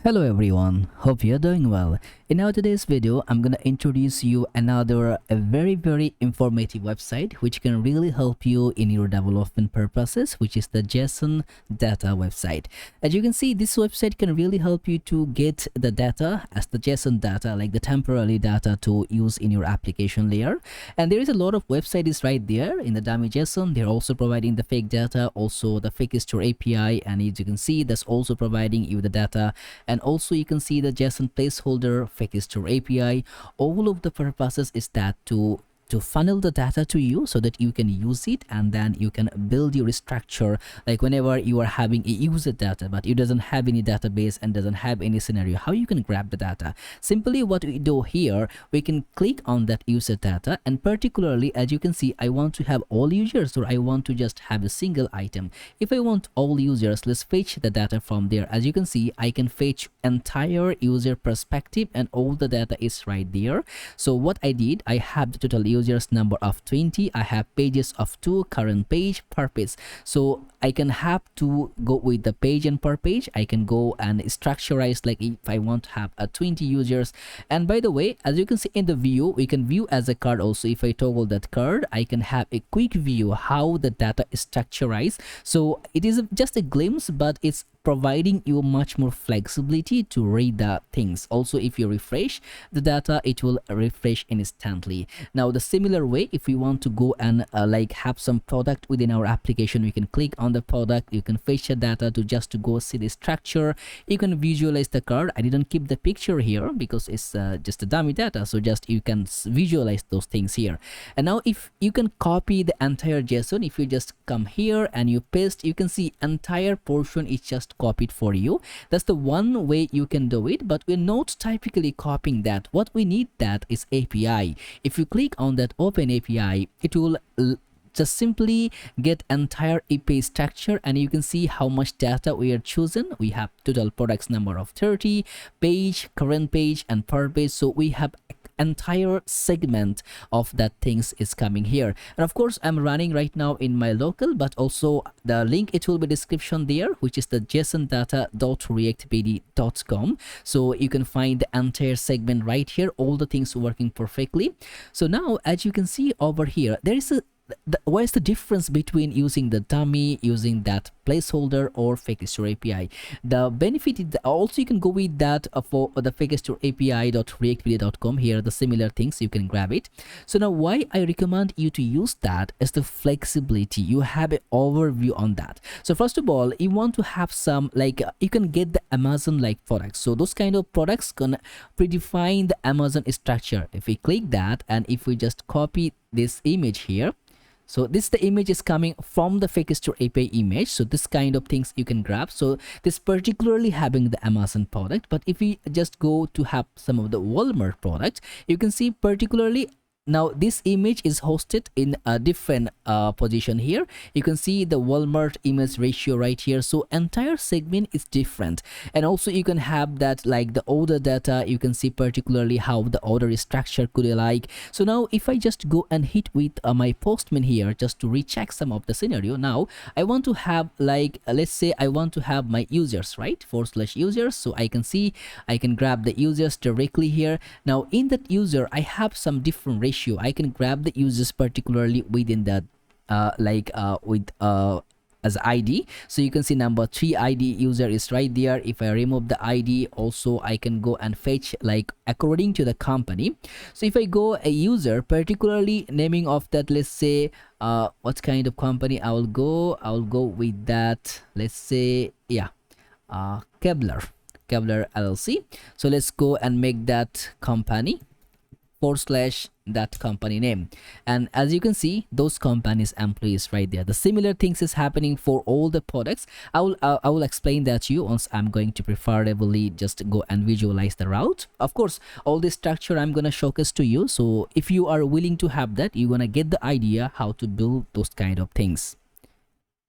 Hello everyone, hope you're doing well. In our today's video, I'm gonna introduce you another a very informative website which can really help you in your development purposes, which is the JSON data website. As you can see, this website can really help you to get the data as the JSON data, like the temporary data to use in your application layer. And there is a lot of websites right there in the dummy JSON. They're also providing the fake data, also the fake store API, and as you can see, that's also providing you the data. And also you can see the JSON placeholder, fake store API. All of the purposes is that to funnel the data to you so that you can use it, and then you can build your structure. Like whenever you are having a user data but it doesn't have any database and doesn't have any scenario, how you can grab the data? Simply what we do here, we can click on that user data, and particularly as you can see, I want to have all users or I want to just have a single item. If I want all users, let's fetch the data from there. As you can see, I can fetch entire user perspective and all the data is right there. So what I did, I have the total users number of 20, I have pages of 2, current page, per page. So I can have to go with the page and per page. I can go and structurize, like if I want to have 20 users. And by the way, as you can see in the view, we can view as a card also. If I toggle that card, I can have a quick view how the data is structurized. So it is just a glimpse, but it's providing you much more flexibility to read the things. Also, if you refresh the data, it will refresh instantly. Now the similar way, if we want to go and like have some product within our application, we can click on the product, you can fetch the data to just to go see the structure. You can visualize the card. I didn't keep the picture here because it's just a dummy data, so just you can visualize those things here. And now if you can copy the entire JSON, if you just come here and you paste, you can see entire portion is just copied for you. That's the one way you can do it, but we're not typically copying that. What we need that is API. If you click on that open API, it will just simply get entire API structure, and you can see how much data we are chosen. We have total products number of 30, page, current page, and per page. So we have entire segment of that things is coming here. And of course, I'm running right now in my local, but also the link, it will be description there, which is the jsondata.reactbd.com. so you can find the entire segment right here, all the things working perfectly. So now as you can see over here, there is a what is the difference between using the dummy, using that placeholder, or fake store API? The benefit is that also you can go with that for the fake store API.reactbd.com. Here are the similar things, you can grab it. So now why I recommend you to use that is the flexibility. You have an overview on that. So first of all, you want to have some, like you can get the Amazon like products. So those kind of products can predefine the Amazon structure. If we click that and if we just copy this image here, so the image is coming from the fake store API image. So this kind of things you can grab. So this particularly having the Amazon product, but if we just go to have some of the Walmart products, you can see particularly now this image is hosted in a different position here. You can see the Walmart image ratio right here. So entire segment is different. And also you can have that like the order data. You can see particularly how the order is structured could be like. So now if I just go and hit with my postman here just to recheck some of the scenario. Now I want to have like let's say I want to have my users, right, /users. So I can see I can grab the users directly here. Now in that user I have some different ratio. I can grab the users particularly within that as ID. So you can see number 3 ID user is right there. If I remove the ID, also I can go and fetch like according to the company. So if I go a user particularly naming of that, let's say what kind of company I'll go with that, let's say Kevlar LLC. So let's go and make that company / that company name. And as you can see, those companies employees right there. The similar things is happening for all the products. I will explain that to you once I'm going to preferably just go and visualize the route. Of course, all this structure I'm gonna showcase to you. So if you are willing to have that, you're gonna get the idea how to build those kind of things.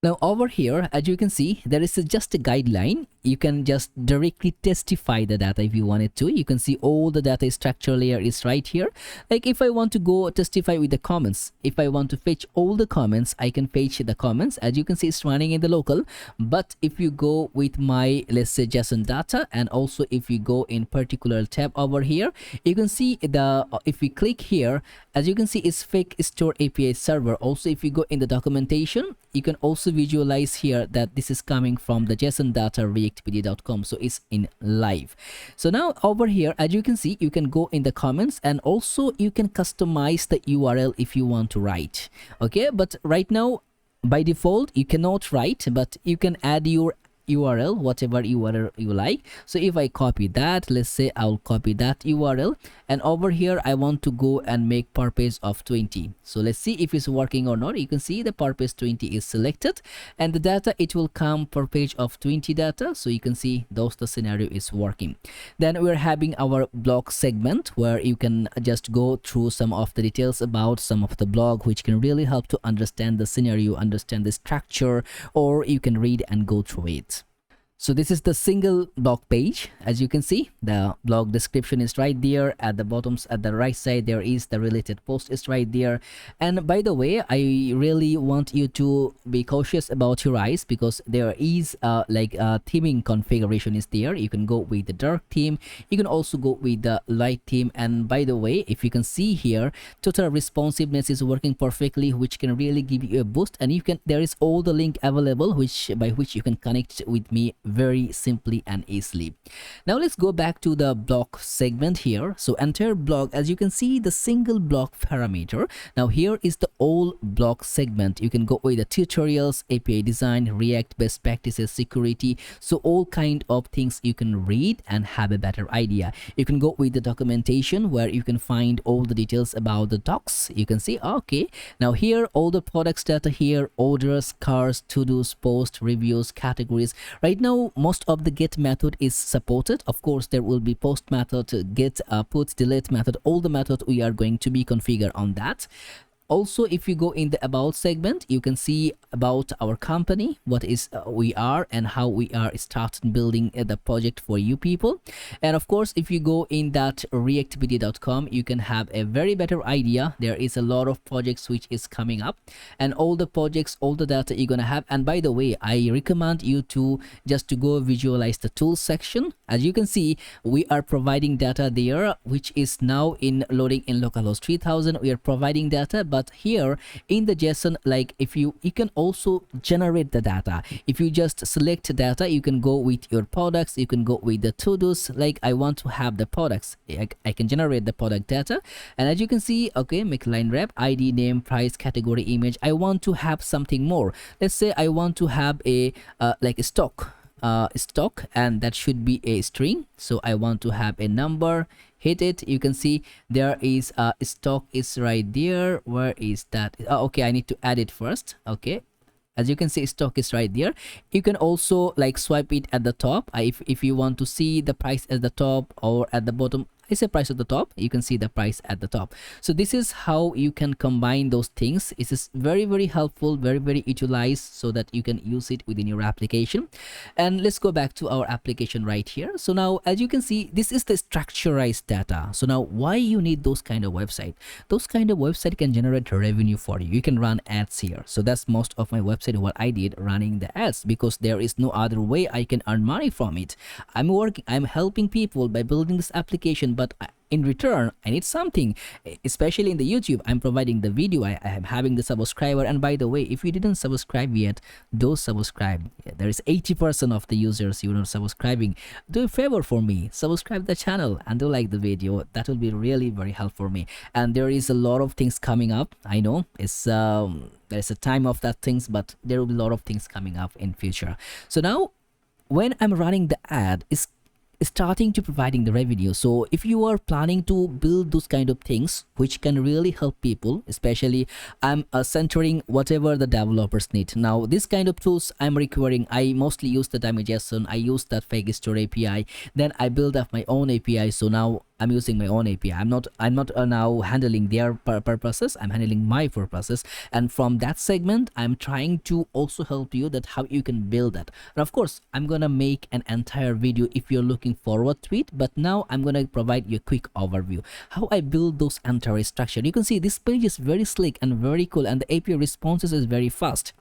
Now over here, as you can see, there is just a guideline. you can just directly testify the data if you wanted to. You can see all the data structure layer is right here. Like if I want to go testify with the comments, if I want to fetch all the comments, I can fetch the comments. As you can see, it's running in the local. But if you go with my, let's say, JSON data, and also if you go in particular tab over here, you can see the if we click here, as you can see, it's fake store API server. Also, if you go in the documentation, you can also visualize here that this is coming from the jsondata reactbd.com, so it's in live. So now over here, as you can see, you can go in the comments, and also you can customize the URL if you want to write. Okay, but right now by default you cannot write, but you can add your URL, whatever URL you like. So if I copy that, let's say I'll copy that URL, and over here I want to go and make purpose of 20. So let's see if it's working or not. You can see the purpose 20 is selected, and the data, it will come per page of 20 data. So you can see those, the scenario is working. Then we're having our blog segment, where you can just go through some of the details about some of the blog, which can really help to understand the scenario, understand the structure, or you can read and go through it. So this is the single blog page. As you can see, the blog description is right there. At the bottom, at the right side, there is the related post is right there. And by the way, I really want you to be cautious about your eyes, because there is like a theming configuration is there. You can go with the dark theme. You can also go with the light theme. And by the way, if you can see here, total responsiveness is working perfectly, which can really give you a boost. And you can, there is all the link available, which by which you can connect with me very simply and easily. Now let's go back to the block segment here. So enter block, as you can see, the single block parameter. Now here is the all block segment. You can go with the tutorials, API design, React best practices, security. So all kind of things you can read and have a better idea. You can go with the documentation, where you can find all the details about the docs. You can see, okay, now here all the products data here, orders, cars, to-dos, post, reviews, categories. Right now most of the get method is supported. Of course, there will be post method, get, put, delete method. All the methods we are going to be configured on that. Also, if you go in the about segment, you can see about our company, what is we are, and how we are starting building the project for you people. And of course, if you go in that reactbd.com, you can have a very better idea. There is a lot of projects which is coming up, and all the projects, all the data you're gonna have. And by the way, I recommend you to just to go visualize the tools section. As you can see, we are providing data there, which is now in loading in localhost 3000. We are providing data, but here in the JSON, like if you can also generate the data. If you just select data, you can go with your products, you can go with the to-dos. Like I want to have the products, I can generate the product data. And as you can see, okay, make line wrap, ID, name, price, category, image. I want to have something more. Let's say I want to have a like a stock, and that should be a string. So I want to have a number. Hit it, you can see there is a stock is right there. Where is that? Okay, I need to add it first. Okay, as you can see, stock is right there. You can also like swipe it at the top. If you want to see the price at the top or at the bottom, I say price at the top, you can see the price at the top. So this is how you can combine those things. It is very, very helpful, very, very utilized, so that you can use it within your application. And let's go back to our application right here. So now, as you can see, this is the structurized data. So now why you need those kind of website? Those kind of website can generate revenue for you. You can run ads here. So that's most of my website, what I did, running the ads, because there is no other way I can earn money from it. I'm helping people by building this application, but in return I need something. Especially in the YouTube, I'm providing the video, I am having the subscriber. And by the way, if you didn't subscribe yet, do subscribe. There is 80% of the users you are not subscribing. Do a favor for me, subscribe the channel and do like the video. That will be really very helpful for me. And there is a lot of things coming up. I know it's there's a time of that things, but there will be a lot of things coming up in future. So now when I'm running the ad, is starting to providing the revenue. So if you are planning to build those kind of things which can really help people, especially I'm centering whatever the developers need. Now this kind of tools I'm requiring, I mostly use the JSON, I use that fake store API, then I build up my own API. So now I'm using my own API. I'm not now handling their purposes. I'm handling my purposes, and from that segment I'm trying to also help you that how you can build that. And of course I'm gonna make an entire video if you're looking forward to it, but now I'm gonna provide you a quick overview how I build those entire structure. You can see this page is very slick and very cool, and the API responses is very fast.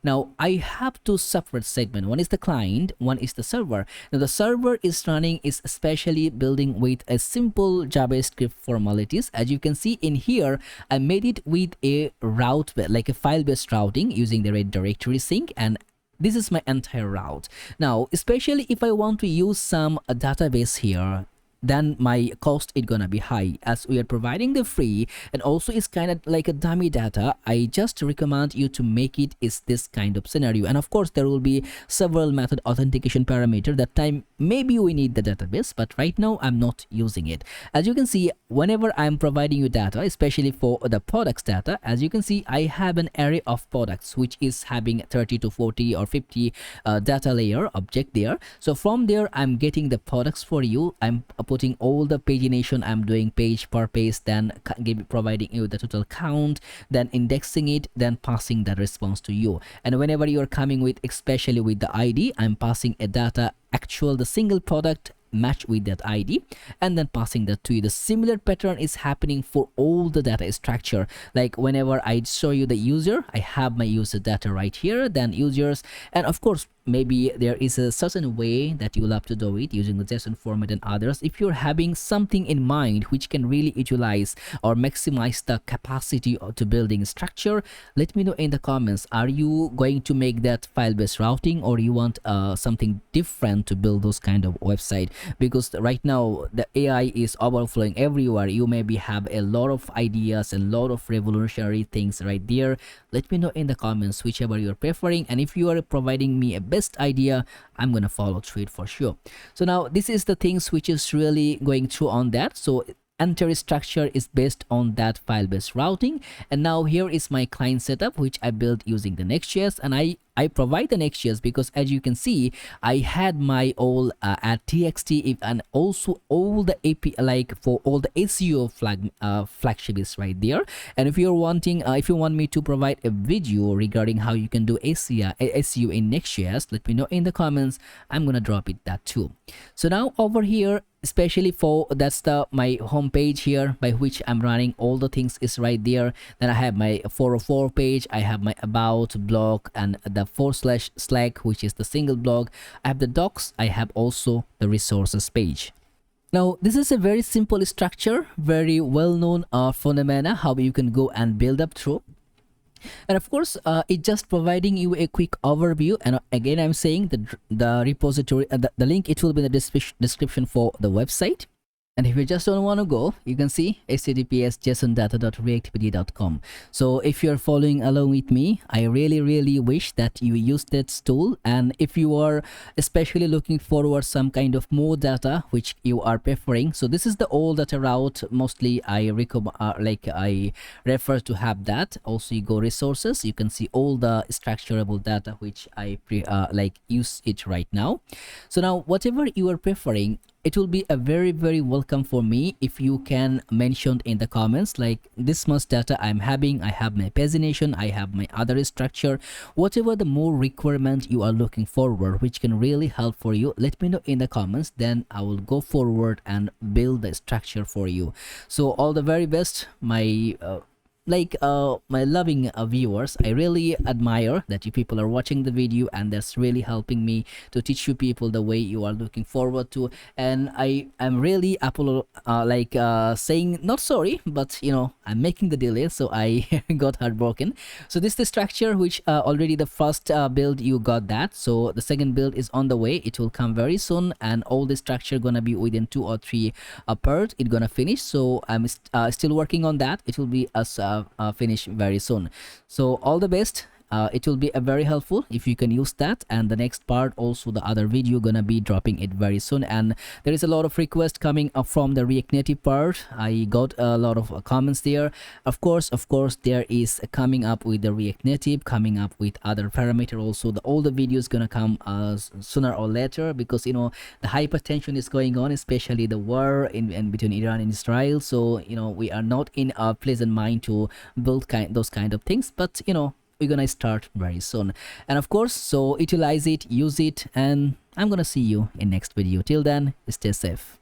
Now I have two separate segments. One is the client, one is the server. Now the server is running is especially building with a simple JavaScript formalities. As you can see in here, I made it with a route, like a file-based routing using the red directory sync, and this is my entire route. Now especially if I want to use some database here, then my cost is gonna be high, as we are providing the free, and also it's kind of like a dummy data. I just recommend you to make it is this kind of scenario. And of course there will be several method authentication parameter. That time maybe we need the database, but right now I'm not using it. As you can see, whenever I'm providing you data, especially for the products data, as you can see I have an array of products which is having 30 to 40 or 50 data layer object there. So from there I'm getting the products for you. I'm putting all the pagination. I'm doing page per page, then providing you the total count, then indexing it, then passing that response to you. And whenever you're coming with, especially with the ID, I'm passing a data actual the single product match with that ID, and then passing that to you. The similar pattern is happening for all the data structure. Like whenever I show you the user, I have my user data right here, then users, and of course maybe there is a certain way that you will have to do it using the JSON format and others. If you're having something in mind which can really utilize or maximize the capacity to building structure, let me know in the comments. Are you going to make that file-based routing, or you want something different to build those kind of website? Because right now the AI is overflowing everywhere. You maybe have a lot of ideas and a lot of revolutionary things right there. Let me know in the comments whichever you're preferring, and if you are providing me a best idea, I'm gonna follow through it for sure. So now this is the things which is really going through on that. So entire structure is based on that file-based routing, and now here is my client setup which I built using the Next.js, and I provide the Next.js because as you can see I had my all at txt and also all the API, like for all the SEO flagship is right there. And if you're wanting if you want me to provide a video regarding how you can do SEO in Next.js, let me know in the comments. I'm gonna drop it that too. So now over here, especially for that's my home page here by which I'm running all the things is right there. Then I have my 404 page, I have my about blog, and the /Slack which is the single blog. I have the docs, I have also the resources page. Now this is a very simple structure, very well known phenomena how you can go and build up through. And of course it's just providing you a quick overview, and again I'm saying the repository, the link, it will be in the description for the website. And if you just don't want to go, you can see https jsondata.reactbd.com. So if you're following along with me, I really wish that you use that tool. And if you are especially looking forward some kind of more data which you are preferring, so this is the old data route. Mostly I recommend I refer to have that. Also you go resources, you can see all the structurable data which I use it right now. So now whatever you are preferring, it will be a very welcome for me if you can mention in the comments like this much data I'm having, I have my pagination, I have my other structure, whatever the more requirement you are looking forward which can really help for you. Let me know in the comments, then I will go forward and build the structure for you. So all the very best, my my loving viewers. I really admire that you people are watching the video, and that's really helping me to teach you people the way you are looking forward to. And I am really saying not sorry, but you know, I'm making the delay, so I got heartbroken. So this is the structure which already the first build you got that, so the second build is on the way. It will come very soon, and all the structure gonna be within 2 or 3 parts it gonna finish. So I'm still working on that. It will be as finished very soon. So all the best. it will be very helpful if you can use that. And the next part also, the other video gonna be dropping it very soon. And there is a lot of requests coming up from the React Native part. I got a lot of comments there. Of course there is coming up with the React Native, coming up with other parameter also. All the videos gonna come sooner or later, because you know the hypertension is going on, especially the war in between Iran and Israel. So you know we are not in a pleasant mind to build those kind of things, but you know we're gonna start very soon. And of course, so utilize it, use it, and I'm gonna see you in next video. Till then, stay safe.